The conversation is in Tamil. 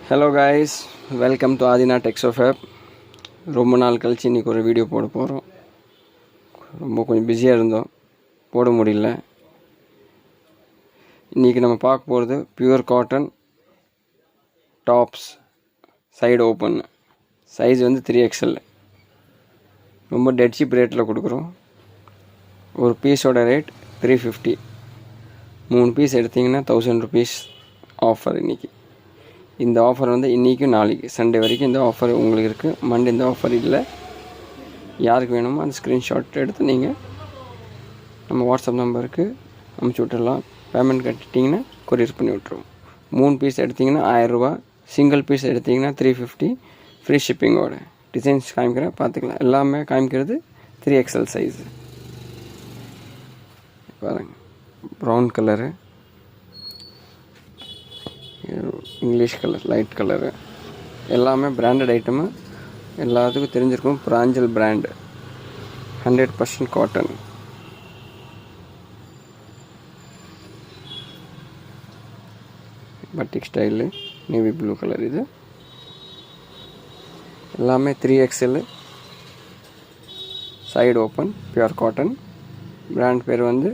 Hello guys, welcome to Aathina Texo Fab. ரொம்ப நாள் கழிச்சு இன்றைக்கி ஒரு வீடியோ போட போகிறோம். ரொம்ப கொஞ்சம் பிஸியாக இருந்தோம், போட முடியல. இன்றைக்கி நம்ம பார்க்க போகிறது pure cotton tops, side open, size வந்து 3XL. ரொம்ப டெட் சீப் ரேட்டில் கொடுக்குறோம். ஒரு பீஸோட ரேட் 350. 3 பீஸ் எடுத்திங்கன்னா 1000 ருபீஸ் ஆஃபர். இன்றைக்கி இந்த ஆஃபர் வந்து இன்றைக்கும் நாளைக்கு சண்டே வரைக்கும் இந்த ஆஃபர் உங்களுக்கு இருக்குது. மண்டே இந்த ஆஃபர் இல்லை. யாருக்கு வேணுமோ அந்த ஸ்க்ரீன்ஷாட் எடுத்து நீங்கள் நம்ம வாட்ஸ்அப் நம்பருக்கு அமுச்சு விட்டுடலாம். பேமெண்ட் கட்டிட்டிங்கன்னா கொரியர் பண்ணி விட்ருவோம். 3 பீஸ் எடுத்திங்கன்னா 1000 ரூபா, சிங்கிள் பீஸ் எடுத்திங்கன்னா 350, ஃப்ரீ ஷிப்பிங்கோட. டிசைன்ஸ் காமிக்கிறேன், பார்த்துக்கலாம். எல்லாமே காமிக்கிறது 3XL சைஸு. பாருங்கள், brown colour, English colour, light colour, எல்லாமே பிராண்டட் ஐட்டமு. எல்லாத்துக்கும் தெரிஞ்சிருக்கும். பிராஞ்சல் brand, 100% cotton. Batik style, navy blue colour. இது எல்லாமே 3XL, side open, pure cotton. Brand பேர் வந்து